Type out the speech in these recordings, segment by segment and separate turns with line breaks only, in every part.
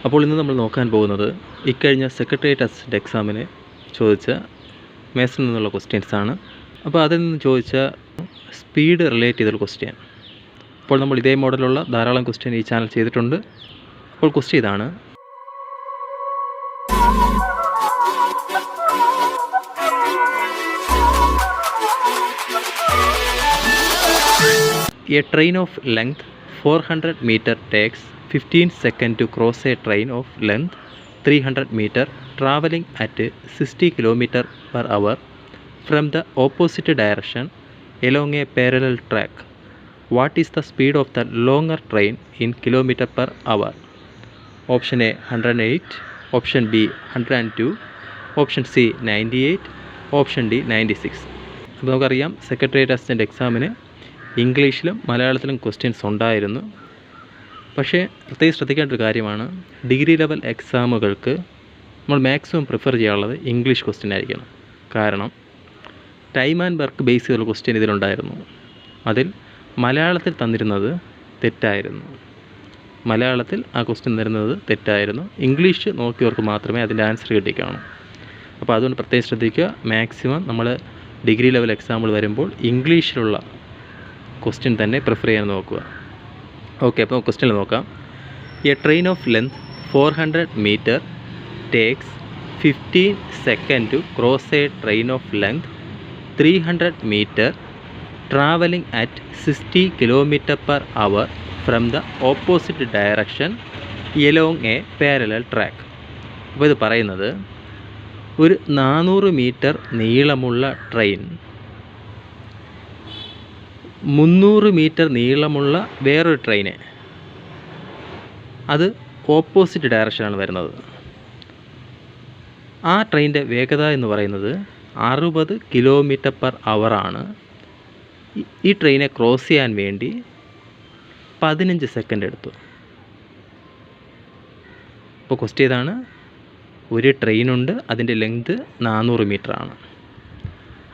അപ്പോൾ ഇന്ന് നമ്മൾ നോക്കാൻ പോകുന്നത് ഇക്കഴിഞ്ഞ സെക്രട്ടേറിയറ്റ് അസിസ്റ്റൻ്റ് എക്സാമിന് ചോദിച്ച മാത്സിൽ നിന്നുള്ള ക്വസ്റ്റ്യൻസ് ആണ്. അപ്പോൾ അതിൽ നിന്ന് ചോദിച്ച സ്പീഡ് റിലേറ്റ് ചെയ്തുള്ള ക്വസ്റ്റ്യൻ. അപ്പോൾ നമ്മൾ ഇതേ മോഡലുള്ള ധാരാളം ക്വസ്റ്റ്യൻ ഈ ചാനൽ ചെയ്തിട്ടുണ്ട്. അപ്പോൾ ക്വസ്റ്റ്യൻ ഇതാണ്: A train of length 400 meter takes 15 seconds to cross a train of length 300 meter traveling at 60 km per hour from the opposite direction along a parallel track. What is the speed of the longer train in kilometer per hour? Option A 108, option B 102, option C 98, option D 96. അപ്പോൾ നമുക്കറിയാം secretariat assistant എക്സാമിന് ഇംഗ്ലീഷിലും മലയാളത്തിലും questions ഉണ്ടായിരുന്നു. പക്ഷേ പ്രത്യേകം ശ്രദ്ധിക്കേണ്ട ഒരു കാര്യമാണ്, ഡിഗ്രി ലെവൽ എക്സാമുകൾക്ക് നമ്മൾ മാക്സിമം പ്രിഫർ ചെയ്യാനുള്ളത് ഇംഗ്ലീഷ് ക്വസ്റ്റ്യൻ ആയിരിക്കണം. കാരണം ടൈം ആൻഡ് വർക്ക് ബേസ് ചെയ്തുള്ള ക്വസ്റ്റ്യൻ ഇതിലുണ്ടായിരുന്നു. അതിൽ മലയാളത്തിൽ തന്നിരുന്നത് തെറ്റായിരുന്നു. മലയാളത്തിൽ ആ ക്വസ്റ്റ്യൻ തരുന്നത് തെറ്റായിരുന്നു. ഇംഗ്ലീഷ് നോക്കിയവർക്ക് മാത്രമേ അതിൻ്റെ ആൻസർ കിട്ടിക്കാണൂ. അപ്പോൾ അതുകൊണ്ട് പ്രത്യേകം ശ്രദ്ധിക്കുക. മാക്സിമം നമ്മൾ ഡിഗ്രി ലെവൽ എക്സാമുകൾ വരുമ്പോൾ ഇംഗ്ലീഷിലുള്ള ക്വസ്റ്റ്യൻ തന്നെ പ്രിഫർ ചെയ്യാൻ നോക്കുക. ഓക്കെ, അപ്പോൾ ക്വസ്റ്റ്യൻ നോക്കാം. A train of length 400 meter takes 15 seconds to cross a train of length 300 meter traveling at 60 km per hour from the opposite direction along a parallel track. അപ്പോൾ ഇത് പറയുന്നത് ഒരു 400 metre നീളമുള്ള train 300 metre നീളമുള്ള വേറൊരു train, അത് opposite ഡയറക്ഷനാണ് വരുന്നത്. ആ ട്രെയിനിൻ്റെ വേഗത എന്ന് പറയുന്നത് 60 km per hour ആണ്. ഈ ട്രെയിനെ ക്രോസ് ചെയ്യാൻ വേണ്ടി 15 സെക്കൻഡ് എടുത്തു. ഇപ്പോൾ ക്വസ്റ്റ്യൻ ഇതാണ്: ഒരു ട്രെയിനുണ്ട്, അതിൻ്റെ ലെങ്ത് 400 മീറ്റർ ആണ്.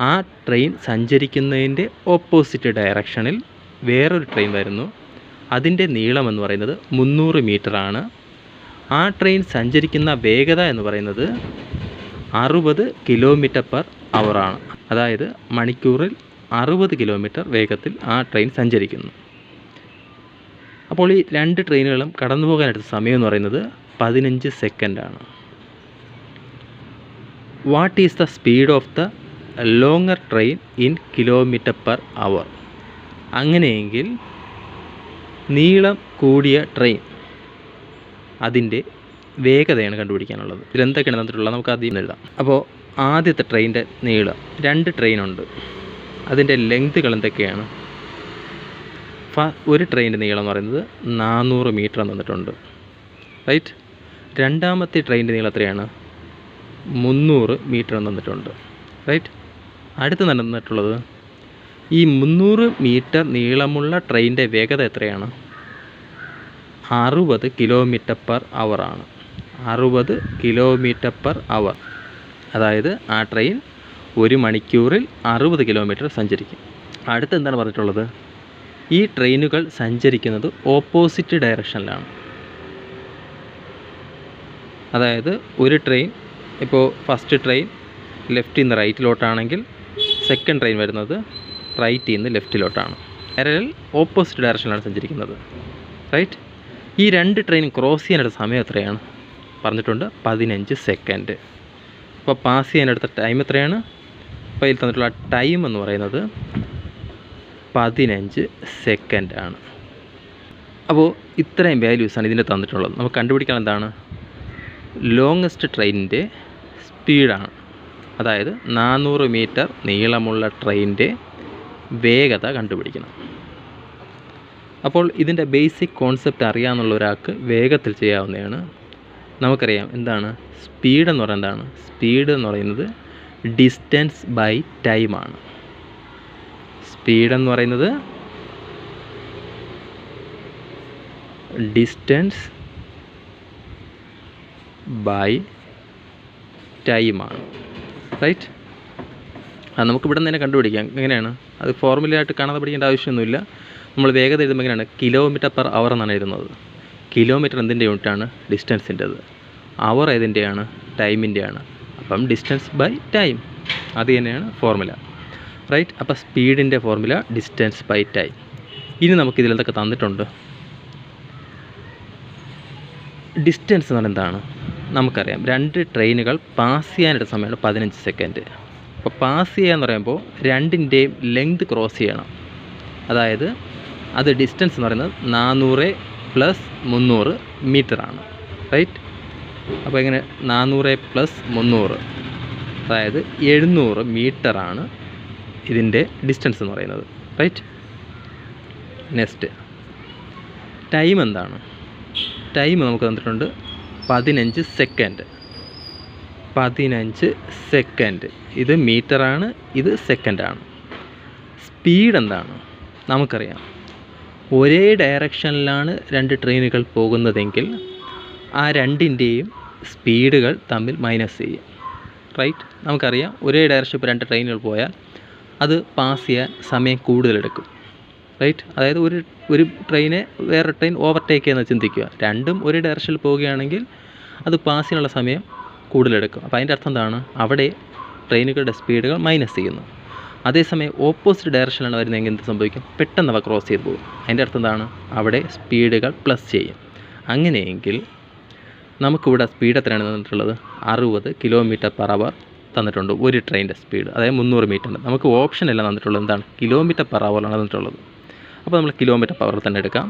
ആ ട്രെയിൻ സഞ്ചരിക്കുന്നതിൻ്റെ ഓപ്പോസിറ്റ് ഡയറക്ഷനിൽ വേറൊരു ട്രെയിൻ വരുന്നു. അതിൻ്റെ നീളം എന്ന് പറയുന്നത് 300 മീറ്റർ ആണ്. ആ ട്രെയിൻ സഞ്ചരിക്കുന്ന വേഗത എന്ന് പറയുന്നത് 60 km per hour ആണ്. അതായത് മണിക്കൂറിൽ 60 km വേഗത്തിൽ ആ ട്രെയിൻ സഞ്ചരിക്കുന്നു. അപ്പോൾ ഈ രണ്ട് ട്രെയിനുകളും കടന്നു പോകാനെടുത്ത സമയം എന്ന് പറയുന്നത് 15 സെക്കൻഡാണ്. What is the speed of the longer train in kilometre per hour? അങ്ങനെയെങ്കിൽ നീളം കൂടിയ ട്രെയിൻ അതിൻ്റെ വേഗതയാണ് കണ്ടുപിടിക്കാനുള്ളത്. ഇതിലെന്തൊക്കെയാണ് തന്നിട്ടുള്ളത് നമുക്ക് ആദ്യം എഴുതാം. അപ്പോൾ ആദ്യത്തെ ട്രെയിനിൻ്റെ നീളം, 2 ട്രെയിനുണ്ട്, അതിൻ്റെ ലെങ്തുകൾ എന്തൊക്കെയാണ്? ഒരു ട്രെയിനിൻ്റെ നീളം എന്ന് പറയുന്നത് 400 മീറ്റർ തന്നിട്ടുണ്ട്, റൈറ്റ്. രണ്ടാമത്തെ ട്രെയിനിൻ്റെ നീളം എത്രയാണ്? 300 മീറ്റർ തന്നിട്ടുണ്ട്, റൈറ്റ്. അടുത്ത് തന്നിട്ടുള്ളത് ഈ 300 മീറ്റർ നീളമുള്ള ട്രെയിനിൻ്റെ വേഗത എത്രയാണ്? 60 km per hour ആണ്. 60 km per hour. അതായത് ആ ട്രെയിൻ ഒരു മണിക്കൂറിൽ 60 km സഞ്ചരിക്കും. അടുത്ത് എന്താണ് പറഞ്ഞിട്ടുള്ളത്? ഈ ട്രെയിനുകൾ സഞ്ചരിക്കുന്നത് ഓപ്പോസിറ്റ് ഡയറക്ഷനിലാണ്. അതായത് ഒരു ട്രെയിൻ, ഇപ്പോൾ ഫസ്റ്റ് ട്രെയിൻ ലെഫ്റ്റിൽ നിന്ന് റൈറ്റിലോട്ടാണെങ്കിൽ സെക്കൻഡ് ട്രെയിൻ വരുന്നത് റൈറ്റിൽ നിന്ന് ലെഫ്റ്റിലോട്ടാണ്. പാരലൽ ഓപ്പോസിറ്റ് ഡയറക്ഷനിലാണ് സഞ്ചരിക്കുന്നത്, റൈറ്റ്. ഈ രണ്ട് ട്രെയിൻ ക്രോസ് ചെയ്യാനെടുത്ത സമയം എത്രയാണ് പറഞ്ഞിട്ടുണ്ട്? 15 സെക്കൻഡ്. അപ്പോൾ പാസ് ചെയ്യാനെടുത്ത ടൈം എത്രയാണ്? അപ്പോൾ ഇതിൽ തന്നിട്ടുള്ള ടൈം എന്ന് പറയുന്നത് 15 സെക്കൻഡാണ്. അപ്പോൾ ഇത്രയും വാല്യൂസാണ് ഇതിൻ്റെ തന്നിട്ടുള്ളത്. നമുക്ക് കണ്ടുപിടിക്കാൻ എന്താണ്? ലോങ്ങസ്റ്റ് ട്രെയിനിൻ്റെ സ്പീഡാണ്. അതായത് 400 മീറ്റർ നീളമുള്ള ട്രെയിനിൻ്റെ വേഗത കണ്ടുപിടിക്കണം. അപ്പോൾ ഇതിൻ്റെ ബേസിക് കോൺസെപ്റ്റ് അറിയാമെന്നുള്ള ഒരാൾക്ക് വേഗത്തിൽ ചെയ്യാവുന്നതാണ്. നമുക്കറിയാം എന്താണ് സ്പീഡ് എന്ന് പറയുന്നത്? എന്താണ് സ്പീഡ് എന്ന് പറയുന്നത്? ഡിസ്റ്റൻസ് ബൈ ടൈമാണ്. സ്പീഡ് എന്ന് പറയുന്നത് ഡിസ്റ്റൻസ് ബൈ ടൈമാണ്, റൈറ്റ്. അത് നമുക്ക് ഇവിടെ നിന്ന് തന്നെ കണ്ടുപിടിക്കാം. എങ്ങനെയാണ്? അത് ഫോർമുലയായിട്ട് കാണാതെ പഠിക്കേണ്ട ആവശ്യമൊന്നുമില്ല. നമ്മൾ വേഗത എഴുതുമ്പോൾ എങ്ങനെയാണ്? കിലോമീറ്റർ പെർ അവർ എന്നാണ് എഴുതുന്നത്. കിലോമീറ്റർ എന്തിൻ്റെ യൂണിറ്റാണ്? ഡിസ്റ്റൻസിൻ്റെത്. അവർ ഏതിൻ്റെയാണ്? ടൈമിൻ്റെയാണ്. അപ്പം ഡിസ്റ്റൻസ് ബൈ ടൈം, അത് തന്നെയാണ് ഫോർമുല, റൈറ്റ്. അപ്പോൾ സ്പീഡിൻ്റെ ഫോർമുല ഡിസ്റ്റൻസ് ബൈ ടൈം. ഇനി നമുക്ക് ഇതിലെന്തൊക്കെ തന്നിട്ടുണ്ട്? ഡിസ്റ്റൻസ് എന്ന് പറഞ്ഞാൽ എന്താണ്? നമുക്കറിയാം, 2 ട്രെയിനുകൾ പാസ് ചെയ്യാനായിട്ട് സമയമാണ് 15 സെക്കൻഡ്. അപ്പോൾ പാസ് ചെയ്യുക എന്ന് പറയുമ്പോൾ രണ്ടിൻ്റെയും ലെങ്ത് ക്രോസ് ചെയ്യണം. അതായത് അത് ഡിസ്റ്റൻസ് എന്ന് പറയുന്നത് 400 + 300 മീറ്ററാണ്, റൈറ്റ്. അപ്പോൾ ഇങ്ങനെ 400 + 300, അതായത് 700 മീറ്ററാണ് ഇതിൻ്റെ ഡിസ്റ്റൻസ് എന്ന് പറയുന്നത്, റൈറ്റ്. നെക്സ്റ്റ് ടൈം എന്താണ്? ടൈം നമുക്ക് തന്നിട്ടുണ്ട് 15 സെക്കൻഡ്. 15 സെക്കൻഡ്, ഇത് മീറ്ററാണ്, ഇത് സെക്കൻഡാണ്. സ്പീഡ് എന്താണ്? നമുക്കറിയാം, ഒരേ ഡയറക്ഷനിലാണ് 2 ട്രെയിനുകൾ പോകുന്നതെങ്കിൽ ആ രണ്ടിൻ്റെയും സ്പീഡുകൾ തമ്മിൽ മൈനസ് ചെയ്യും, റൈറ്റ്. നമുക്കറിയാം, ഒരേ ഡയറക്ഷൻ ഇപ്പോൾ 2 ട്രെയിനുകൾ പോയാൽ അത് പാസ് ചെയ്യാൻ സമയം കൂടുതലെടുക്കും, റൈറ്റ്. അതായത് ഒരു ട്രെയിനെ വേറൊരു ട്രെയിൻ ഓവർടേക്ക് ചെയ്യുന്നത് ചിന്തിക്കുക. രണ്ടും ഒരേ ഡയറക്ഷനിൽ പോവുകയാണെങ്കിൽ അത് പാസ് ചെയ്യാനുള്ള സമയം കൂടുതലെടുക്കും. അപ്പോൾ അതിൻ്റെ അർത്ഥം എന്താണ്? അവിടെ ട്രെയിനുകളുടെ സ്പീഡുകൾ മൈനസ് ചെയ്യുന്നു. അതേസമയം ഓപ്പോസിറ്റ് ഡയറക്ഷനിലാണ് വരുന്നതെങ്കിൽ എന്ത് സംഭവിക്കും? പെട്ടെന്ന് അവ ക്രോസ് ചെയ്ത് പോകും. അതിൻ്റെ അർത്ഥം എന്താണ്? അവിടെ സ്പീഡുകൾ പ്ലസ് ചെയ്യും. അങ്ങനെയെങ്കിൽ നമുക്കിവിടെ സ്പീഡ് എത്രയാണ് തന്നിട്ടുള്ളത്? 60 km/h തന്നിട്ടുണ്ട് ഒരു ട്രെയിനിൻ്റെ സ്പീഡ്, അതായത് 300 മീറ്റർ. നമുക്ക് ഓപ്ഷൻ എല്ലാം തന്നിട്ടുള്ളത് എന്താണ്? km/h തന്നിട്ടുള്ളത്. അപ്പോൾ നമ്മൾ km/h തന്നെ എടുക്കാം.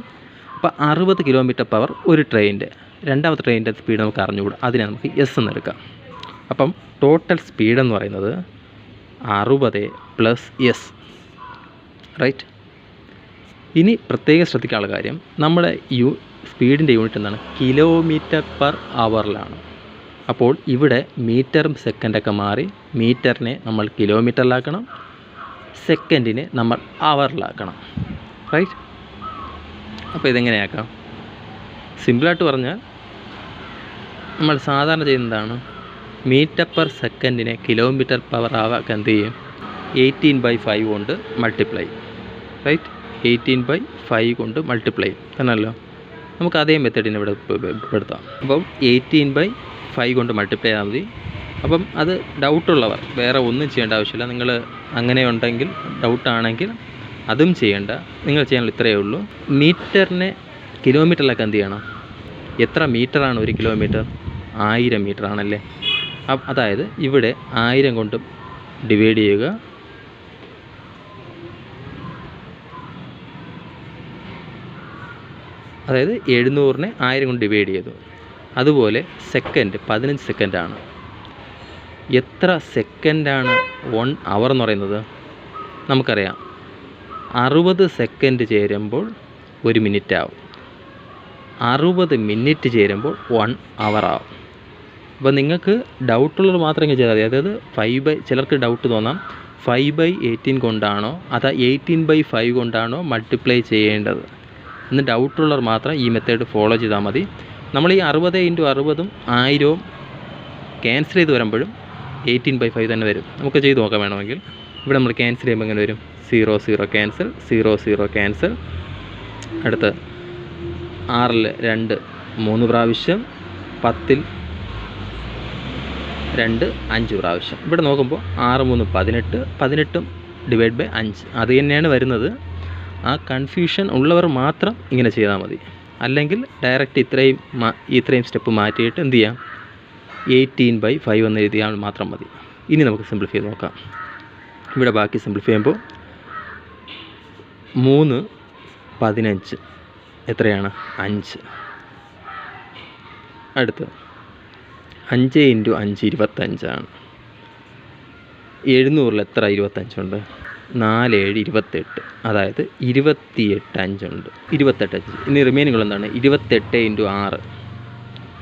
അപ്പോൾ 60 km/h ഒരു ട്രെയിനിൻ്റെ. രണ്ടാമത്തെ ട്രെയിനിൻ്റെ സ്പീഡ് നമുക്ക് അറിഞ്ഞുകൂടാ, അതിനെ നമുക്ക് എസ് എന്ന് എടുക്കാം. അപ്പം ടോട്ടൽ സ്പീഡ് എന്ന് പറയുന്നത് 60 + S, റൈറ്റ്. ഇനി പ്രത്യേകം ശ്രദ്ധിക്കാനുള്ള കാര്യം, നമ്മുടെ സ്പീഡിൻ്റെ യൂണിറ്റ് എന്താണ്? km/h. അപ്പോൾ ഇവിടെ മീറ്ററും സെക്കൻഡൊക്കെ മാറി മീറ്ററിനെ നമ്മൾ കിലോമീറ്ററിലാക്കണം, സെക്കൻഡിനെ നമ്മൾ അവറിലാക്കണം, റൈറ്റ്. അപ്പോൾ ഇതെങ്ങനെയാക്കാം? സിമ്പിളായിട്ട് പറഞ്ഞാൽ നമ്മൾ സാധാരണ ചെയ്യുന്നതാണ്, മീറ്റർ/സെക്കൻഡിനെ km/h എന്ത് ചെയ്യും? 18/5 കൊണ്ട് മൾട്ടിപ്ലൈ, റൈറ്റ്. 18/5 കൊണ്ട് മൾട്ടിപ്ലൈ എന്നല്ലോ. നമുക്ക് അതേ മെത്തേഡിനെ ഇവിടെ പെടുത്താം. അപ്പം 18/5 കൊണ്ട് മൾട്ടിപ്ലൈ ചെയ്താൽ മതി. അപ്പം അത് ഡൗട്ടുള്ളവർ വേറെ ഒന്നും ചെയ്യേണ്ട ആവശ്യമില്ല. നിങ്ങൾ അങ്ങനെ ഉണ്ടെങ്കിൽ, ഡൗട്ടാണെങ്കിൽ അതും ചെയ്യേണ്ട. നിങ്ങൾ ചെയ്യാനുള്ള ഇത്രയേ ഉള്ളൂ. മീറ്ററിനെ കിലോമീറ്ററിലൊക്കെ എന്ത് ചെയ്യണം? എത്ര മീറ്ററാണ് ഒരു കിലോമീറ്റർ? 1000 മീറ്റർ ആണല്ലേ. അതായത് ഇവിടെ 1000 കൊണ്ട് ഡിവൈഡ് ചെയ്യുക. അതായത് 700-നെ 1000 കൊണ്ട് ഡിവൈഡ് ചെയ്തു. അതുപോലെ സെക്കൻഡ് 15 സെക്കൻഡാണ്. എത്ര സെക്കൻഡാണ് 1 അവർ എന്ന് പറയുന്നത്? നമുക്കറിയാം, 60 സെക്കൻഡ് ചേരുമ്പോൾ 1 മിനിറ്റ് ആവും. 60 മിനിറ്റ് ചേരുമ്പോൾ 1 അവർ ആവും. അപ്പോൾ നിങ്ങൾക്ക് ഡൗട്ടുള്ളത് മാത്രമേ ചെയ്താൽ മതി. അതായത് ചിലർക്ക് ഡൗട്ട് തോന്നാം, 5/18 കൊണ്ടാണോ അതോ 18/5 കൊണ്ടാണോ മൾട്ടിപ്ലൈ ചെയ്യേണ്ടത് എന്ന് ഡൗട്ടുള്ളവർ മാത്രം ഈ മെത്തേഡ് ഫോളോ ചെയ്താൽ മതി. നമ്മൾ ഈ 60 × 60 1000 ക്യാൻസൽ ചെയ്ത് വരുമ്പോഴും 18/5 തന്നെ വരും. നമുക്ക് ചെയ്ത് നോക്കാം വേണമെങ്കിൽ. ഇവിടെ നമ്മൾ ക്യാൻസൽ ചെയ്യുമ്പോൾ എങ്ങനെ വരും? 0 0 ക്യാൻസൽ, 0 0 ക്യാൻസൽ. അടുത്ത് 6-ൽ 2 3 പ്രാവശ്യം, 10-ൽ 2 5 പ്രാവശ്യം. ഇവിടെ നോക്കുമ്പോൾ 6 3 18, 18 ഡിവൈഡ് ബൈ 5 അത് തന്നെയാണ് വരുന്നത്. ആ കൺഫ്യൂഷൻ ഉള്ളവർ മാത്രം ഇങ്ങനെ ചെയ്താൽ മതി. അല്ലെങ്കിൽ ഡയറക്റ്റ് ഇത്രയും സ്റ്റെപ്പ് മാറ്റിയിട്ട് എന്ത് ചെയ്യാം? 18/5 എന്ന് എഴുതിയാൽ മാത്രം മതി. ഇനി നമുക്ക് സിംപ്ലിഫൈ ചെയ്ത് നോക്കാം. ഇവിടെ ബാക്കി സിംപ്ലിഫൈ ചെയ്യുമ്പോൾ 3 15 എത്രയാണ്? 5. അടുത്ത് 5 × 5 25 700-ൽ എത്ര 25 ഉണ്ട്? 4 7 28, അതായത് 28 5 ഉണ്ട്. 28 5. ഇനി റിമൈനിങ് എന്താണ്? 28 ×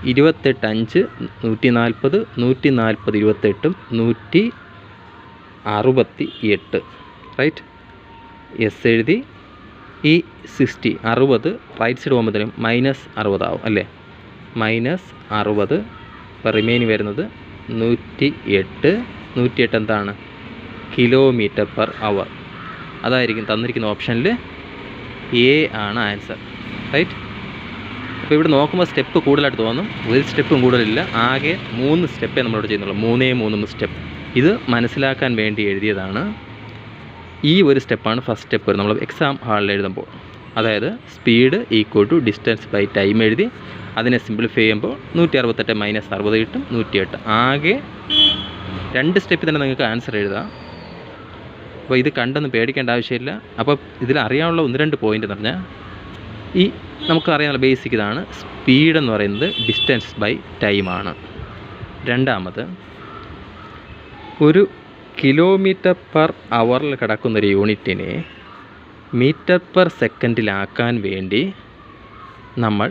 6, 28 5 140, 140 28 168, റൈറ്റ്. എസ് എഴുതി. ഈ 60 60 റൈറ്റ് സൈഡ് പോകുമ്പോഴത്തേനും -60 ആവും അല്ലേ? -60. ഇപ്പോൾ റിമൈനിങ് വരുന്നത് 108. 108 എന്താണ്? km/h. അതായിരിക്കും തന്നിരിക്കുന്ന ഓപ്ഷനിൽ എ ആണ് ആൻസർ, റൈറ്റ്. അപ്പോൾ ഇവിടെ നോക്കുമ്പോൾ സ്റ്റെപ്പ് കൂടുതലായിട്ട് തോന്നും, ഒരു സ്റ്റെപ്പും കൂടുതലില്ല, ആകെ 3 സ്റ്റെപ്പേ നമ്മളിവിടെ ചെയ്യുന്നുള്ളൂ, 3 സ്റ്റെപ്പ്. ഇത് മനസ്സിലാക്കാൻ വേണ്ടി എഴുതിയതാണ്. ഈ ഒരു സ്റ്റെപ്പാണ് ഫസ്റ്റ് സ്റ്റെപ്പ് നമ്മൾ എക്സാം ഹാളിൽ എഴുതുമ്പോൾ. അതായത് speed equal to distance by time എഴുതി അതിനെ സിംപ്ലിഫൈ ചെയ്യുമ്പോൾ 168 - 60 കിട്ടും, 108. ആകെ 2 സ്റ്റെപ്പിൽ തന്നെ നിങ്ങൾക്ക് ആൻസർ എഴുതാം. അപ്പോൾ ഇത് കണ്ടൊന്നും പേടിക്കേണ്ട ആവശ്യമില്ല. അപ്പോൾ ഇതിൽ അറിയാനുള്ള 1-2 പോയിൻ്റ് എന്ന് പറഞ്ഞാൽ, ഈ നമുക്കറിയാനുള്ള ബേസിക് ഇതാണ്. സ്പീഡ് എന്ന് പറയുന്നത് ഡിസ്റ്റൻസ് ബൈ ടൈമാണ്. രണ്ടാമത്, ഒരു കിലോമീറ്റർ പെർ അവറിൽ കിടക്കുന്നൊരു യൂണിറ്റിനെ മീറ്റർ പെർ സെക്കൻഡിലാക്കാൻ വേണ്ടി നമ്മൾ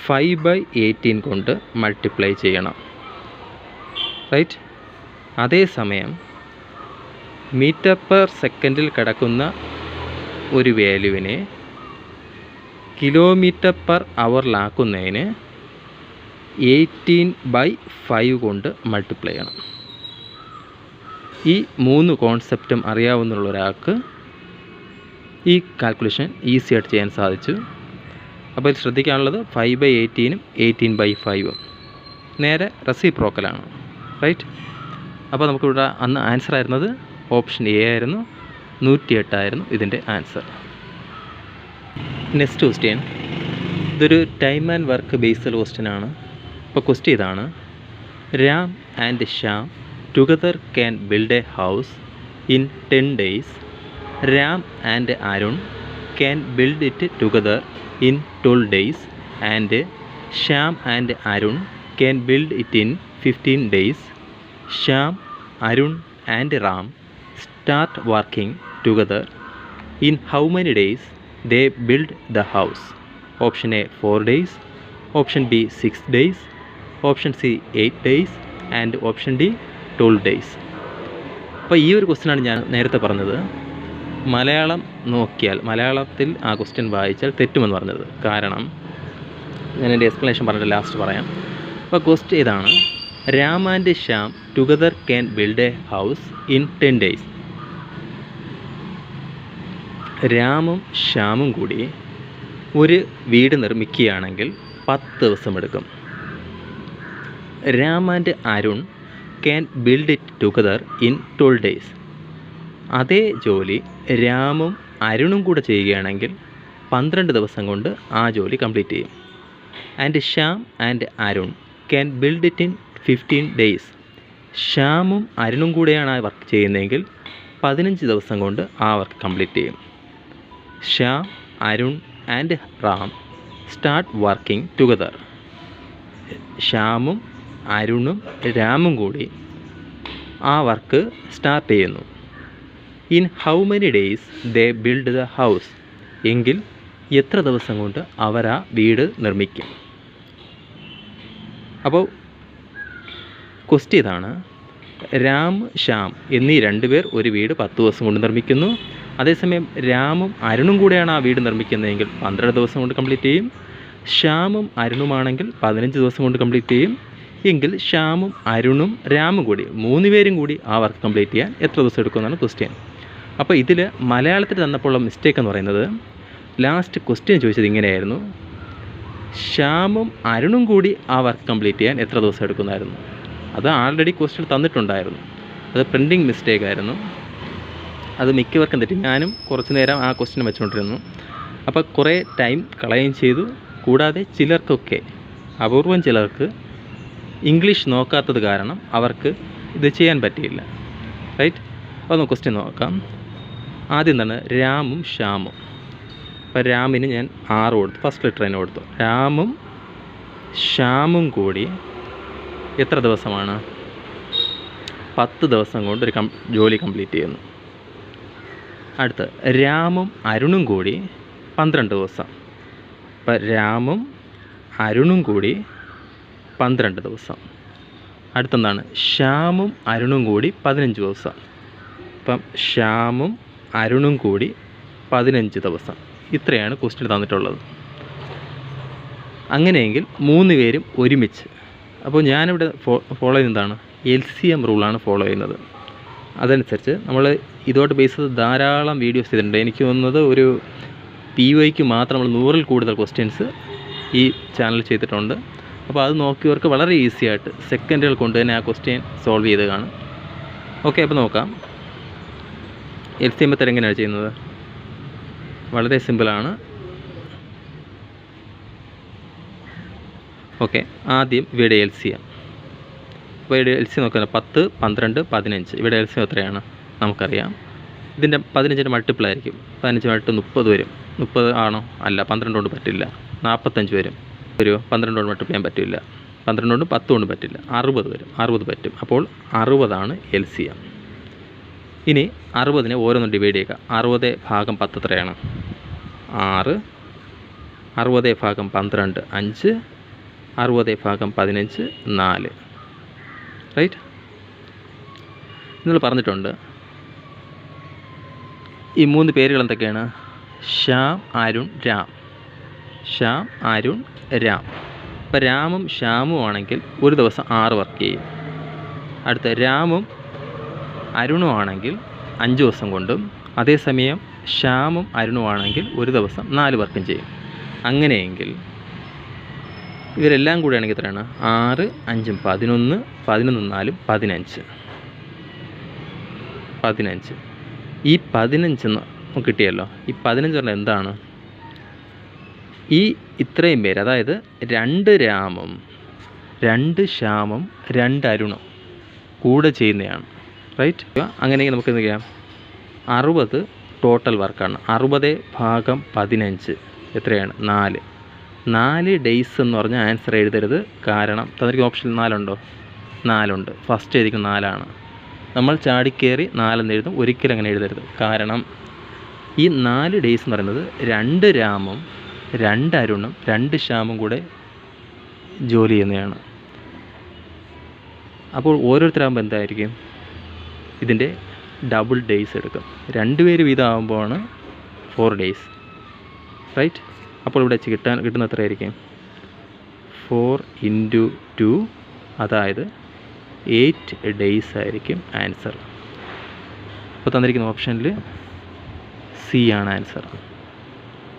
5/18 കൊണ്ട് മൾട്ടിപ്ലൈ ചെയ്യണം, റൈറ്റ്? അതേസമയം മീറ്റർ പെർ സെക്കൻഡിൽ കിടക്കുന്ന ഒരു വാല്യൂവിനെ കിലോമീറ്റർ പെർ അവറിലാക്കുന്നതിന് 18/5 കൊണ്ട് മൾട്ടിപ്ലൈ ചെയ്യണം. ഈ 3 കോൺസെപ്റ്റും അറിയാവുന്ന ഒരാൾക്ക് ഈ കാൽക്കുലേഷൻ ഈസി ആയിട്ട് ചെയ്യാൻ സാധിച്ചു. അപ്പോൾ ഇത് ശ്രദ്ധിക്കാനുള്ളത് 5/18ഉം 18/5ഉം നേരെ റെസിപ്രോക്കലാണ്, റൈറ്റ്? അപ്പോൾ നമുക്കിവിടെ അന്ന് ആൻസർ ആയിരുന്നത് ഓപ്ഷൻ എ ആയിരുന്നു, 108 ആയിരുന്നു ഇതിൻ്റെ ആൻസർ. നെക്സ്റ്റ് ക്വസ്റ്റ്യൻ, ഇതൊരു time and work based question ആണ്. ഇപ്പോൾ ക്വസ്റ്റ്യൻ ഇതാണ്: Ram and Shyam together can build a house in 10 days. Ram and Arun can build it together in 12 days, and Shyam and Arun can build it in 15 days. Shyam, Arun and Ram start working together. In how many days they build the house? Option A 4 days, option B 6 days, option C 8 days, and option D 12 days. അപ്പോൾ ഈ ഒരു ക്വസ്റ്റ്യനാണ് ഞാൻ നേരത്തെ പറഞ്ഞത്. മലയാളം നോക്കിയാൽ, മലയാളത്തിൽ ആ ക്വസ്റ്റ്യൻ വായിച്ചാൽ തെറ്റുമെന്ന് പറഞ്ഞത്. കാരണം ഞാൻ എൻ്റെ എക്സ്പ്ലനേഷൻ പറഞ്ഞിട്ട് ലാസ്റ്റ് പറയാം. അപ്പോൾ ക്വസ്റ്റ്യൻ ഇതാണ്: Ram and Shyam together can build A house in 10 days. രാമും ശ്യാമും കൂടി ഒരു വീട് നിർമ്മിക്കുകയാണെങ്കിൽ 10 ദിവസം എടുക്കും. Ram and Arun can build it together in 12 days. അതേ ജോലി രാമും അരുണും കൂടെ ചെയ്യുകയാണെങ്കിൽ 12 ദിവസം കൊണ്ട് ആ ജോലി കംപ്ലീറ്റ് ചെയ്യും. And Shyam and Arun can build it in 15 days. ശ്യാമും അരുണും കൂടെയാണ് ആ വർക്ക് ചെയ്യുന്നതെങ്കിൽ 15 ദിവസം കൊണ്ട് ആ വർക്ക് കംപ്ലീറ്റ് ചെയ്യും. Shyam, Arun and Ram start working together. ശ്യാമും അരുണും രാമും കൂടി ആ വർക്ക് സ്റ്റാർട്ട് ചെയ്യുന്നു. In how many days they build the house. എങ്കിൽ എത്ര ദിവസം കൊണ്ട് അവർ ആ വീട് നിർമ്മിക്കും? അപ്പോൾ ക്വസ്റ്റ്യൻ ഇതാണ്: രാം, ശ്യാം എന്നീ 2 പേർ ഒരു വീട് 10 ദിവസം കൊണ്ട് നിർമ്മിക്കുന്നു. അതേസമയം രാമും അരുണും കൂടെയാണ് ആ വീട് നിർമ്മിക്കുന്നതെങ്കിൽ 12 ദിവസം കൊണ്ട് കംപ്ലീറ്റ് ചെയ്യും. ശ്യാമും അരുണുമാണെങ്കിൽ 15 ദിവസം കൊണ്ട് കംപ്ലീറ്റ് ചെയ്യും. എങ്കിൽ ശ്യാമും അരുണും രാമും കൂടി 3 പേരും കൂടി ആ വർക്ക് കംപ്ലീറ്റ് ചെയ്യാൻ എത്ര ദിവസം എടുക്കുമെന്നാണ് ക്വസ്റ്റ്യൻ. അപ്പോൾ ഇതിൽ മലയാളത്തിൽ തന്നപ്പോഴുള്ള മിസ്റ്റേക്ക് എന്ന് പറയുന്നത്, ലാസ്റ്റ് ക്വസ്റ്റ്യൻ ചോദിച്ചത് ഇങ്ങനെയായിരുന്നു: ശ്യാമും അരുണും കൂടി ആ വർക്ക് കംപ്ലീറ്റ് ചെയ്യാൻ എത്ര ദിവസം എടുക്കുന്നായിരുന്നു. അത് ആൾറെഡി ക്വസ്റ്റ്യൻ തന്നിട്ടുണ്ടായിരുന്നു. അത് പ്രിൻറ്റിങ് മിസ്റ്റേക്ക് ആയിരുന്നു. അത് മിക്കവർക്കും തെറ്റി. ഞാനും കുറച്ച് നേരം ആ ക്വസ്റ്റ്യൻ വെച്ചുകൊണ്ടിരുന്നു. അപ്പോൾ കുറേ ടൈം കളയുകയും ചെയ്തു. കൂടാതെ ചിലർക്കൊക്കെ, അപൂർവം ചിലർക്ക് ഇംഗ്ലീഷ് നോക്കാത്തത് കാരണം അവർക്ക് ഇത് ചെയ്യാൻ പറ്റിയില്ല, റൈറ്റ്? അപ്പോൾ നമുക്ക് ക്വസ്റ്റ്യൻ നോക്കാം. ആദ്യം തന്നെ രാമും ശ്യാമും. അപ്പോൾ രാമിന് ഞാൻ 6 കൊടുത്തു, ഫസ്റ്റ് ലെറ്റർ തന്നെ കൊടുത്തു. രാമും ശ്യാമും കൂടി എത്ര ദിവസമാണ്? 10 ദിവസം കൊണ്ട് ഒരു ജോലി കംപ്ലീറ്റ് ചെയ്യുന്നു. അടുത്ത് രാമും അരുണും കൂടി 12 ദിവസം. അപ്പോൾ രാമും അരുണും കൂടി 12 ദിവസം. അടുത്തെന്താണ്? ശ്യാമും അരുണും കൂടി 15 ദിവസം. അപ്പം ശ്യാമും അരുണും കൂടി 15 ദിവസം. ഇത്രയാണ് ക്വസ്റ്റ്യൻ തന്നിട്ടുള്ളത്. അങ്ങനെയെങ്കിൽ 3 പേരും ഒരുമിച്ച്. അപ്പോൾ ഞാനിവിടെ ഫോളോ ചെയ്യുന്നതാണ് LCM റൂളാണ് ഫോളോ ചെയ്യുന്നത്. അതനുസരിച്ച് നമ്മൾ ഇതോട്ട് ബേസ് ചെയ്ത് ധാരാളം വീഡിയോസ് ചെയ്തിട്ടുണ്ട്. എനിക്ക് തോന്നുന്നത് ഒരു PYക്ക് മാത്രം നമ്മൾ 100-ൽ കൂടുതൽ ക്വസ്റ്റ്യൻസ് ഈ ചാനൽ ചെയ്തിട്ടുണ്ട്. അപ്പോൾ അത് നോക്കിയവർക്ക് വളരെ ഈസി ആയിട്ട് സെക്കൻഡുകൾ കൊണ്ട് തന്നെ ആ ക്വസ്റ്റ്യൻ സോൾവ് ചെയ്ത് കാണും. ഓക്കെ, അപ്പോൾ നോക്കാം. LCM മെത്തേഡ് എങ്ങനെയാണ് ചെയ്യുന്നത്? വളരെ സിമ്പിളാണ്. ഓക്കെ, ആദ്യം ഇവിടെ LCM. അപ്പോൾ ഇവിടെ LCM നോക്കുക, 10, 12, 15. ഇവിടെ LCM എത്രയാണ് നമുക്കറിയാം. ഇതിൻ്റെ 15ൻ്റെ മൾട്ടിപ്പിൾ ആയിരിക്കും. 15 മൾട്ട് 30 വരും. 30 ആണോ? അല്ല, 12 കൊണ്ട് പറ്റില്ല. 45 വരും. 12 കൊണ്ട് മൾട്ടിപ്പിൾ ചെയ്യാൻ പറ്റില്ല. 12 കൊണ്ട് 10 കൊണ്ട് പറ്റില്ല. 60 വരും. 60 പറ്റും. അപ്പോൾ 60 LCM. ഇനി 60നെ ഓരോന്നും ഡിവൈഡ് ചെയ്യുക. 60 ഭാഗം 10 എത്രയാണ്? 6. 60 ഭാഗം 12 5. 60 ഭാഗം 15 4. റൈറ്റ്? നിങ്ങൾ പറഞ്ഞിട്ടുണ്ട് ഈ 3 പേരുകൾ എന്തൊക്കെയാണ്? ശ്യാം, അരുൺ, രാം. ശ്യാം, അരുൺ, രാം. ഇപ്പോൾ രാമും ശ്യാമും ആണെങ്കിൽ ഒരു ദിവസം 6 വർക്ക് ചെയ്യും. അടുത്ത രാമും അരുണും ആണെങ്കിൽ 5 ദിവസം കൊണ്ടും, അതേസമയം ശ്യാമും അരുണും ആണെങ്കിൽ ഒരു ദിവസം 4 വർക്കും ചെയ്യും. അങ്ങനെയെങ്കിൽ ഇവരെല്ലാം കൂടെയാണെങ്കിൽ എത്രയാണ്? 6, 5, 11, 11, 4, 15. ഈ 15 കിട്ടിയല്ലോ. ഈ 15 പറഞ്ഞാൽ എന്താണ്? ഈ ഇത്രയും പേര്, അതായത് 2 രാമും 2 ശ്യാമും 2 അരുണും കൂടെ ചെയ്യുന്നതാണ്. റൈറ്റ്? അങ്ങനെയെങ്കിൽ നമുക്ക് എന്ത് ചെയ്യാം? 60 ടോട്ടൽ വർക്കാണ്. 60 ഭാഗം 15 എത്രയാണ്? 4. 4 ഡേയ്സ് എന്ന് പറഞ്ഞാൽ ആൻസർ എഴുതരുത്. കാരണം തന്നിരിക്കുന്ന ഓപ്ഷൻ 4 ഉണ്ടോ? 4 ഉണ്ട്. ഫസ്റ്റ് എഴുതിക്കുന്ന 4 ആണ്. നമ്മൾ ചാടിക്കയറി 4 എന്ന് എഴുതും. ഒരിക്കലും അങ്ങനെ എഴുതരുത്. കാരണം ഈ 4 ഡേയ്സ് എന്ന് പറയുന്നത് 2 രാമും 2 അരുണും 2 ശ്യാമും കൂടെ ജോലി ചെയ്യുന്നതാണ്. അപ്പോൾ ഓരോരുത്തരാകുമ്പോൾ എന്തായിരിക്കും? ഇതിൻ്റെ ഡബിൾ ഡേയ്സ് എടുക്കും. 2 പേര് വീതമാകുമ്പോഴാണ് 4 ഡേയ്സ്. റൈറ്റ്? അപ്പോൾ ഇവിടെ കിട്ടുന്ന എത്രയായിരിക്കും? 4 × 2, അതായത് 8 ഡേയ്സ് ആയിരിക്കും ആൻസർ. അപ്പോൾ തന്നിരിക്കുന്ന ഓപ്ഷനിൽ C ആണ് ആൻസർ.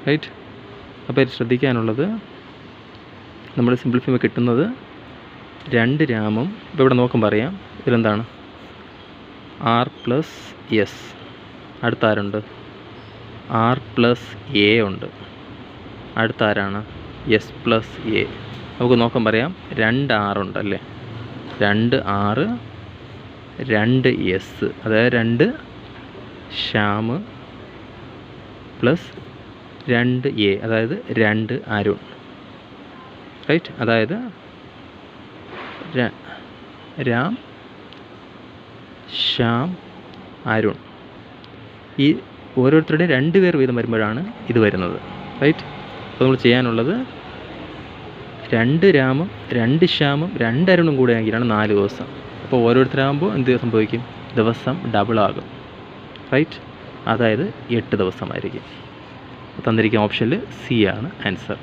റൈറ്റ്? അപ്പോൾ ശ്രദ്ധിക്കാനുള്ളത്, നമ്മൾ സിമ്പിളിഫൈ ചെയ്യുമ്പോൾ കിട്ടുന്നത് 2 രാമും, ഇപ്പോൾ ഇവിടെ നോക്കുമ്പോൾ അറിയാം ഇതിലെന്താണ്? R+S. അടുത്ത ആരുണ്ട്? R+A ഉണ്ട്. അടുത്ത ആരാണ്? S+A. നമുക്ക് നോക്കുമ്പോൾ അറിയാം 2 R ഉണ്ടല്ലേ. 2 R, 2 S, അതായത് 2 ശ്യാം പ്ലസ് 2 A, അതായത് 2 അരുൺ. റൈറ്റ്? അതായത് രാം, ശ്യാം, അരുൺ. ഈ ഓരോരുത്തരുടെ 2 പേർ വീതം വരുമ്പോഴാണ് ഇത് വരുന്നത്. റൈറ്റ്? അപ്പോൾ നമ്മൾ ചെയ്യാനുള്ളത് 2 രാമും 2 ശ്യാമും 2 അരുണും കൂടെ ആണെങ്കിലാണ് 4 ദിവസം. അപ്പോൾ ഓരോരുത്തരാകുമ്പോൾ എന്ത് സംഭവിക്കും? ദിവസം ഡബിളാകും. റൈറ്റ്? അതായത് 8 ദിവസമായിരിക്കും. തന്നിരിക്കുന്ന ഓപ്ഷനിൽ C ആണ് ആൻസർ.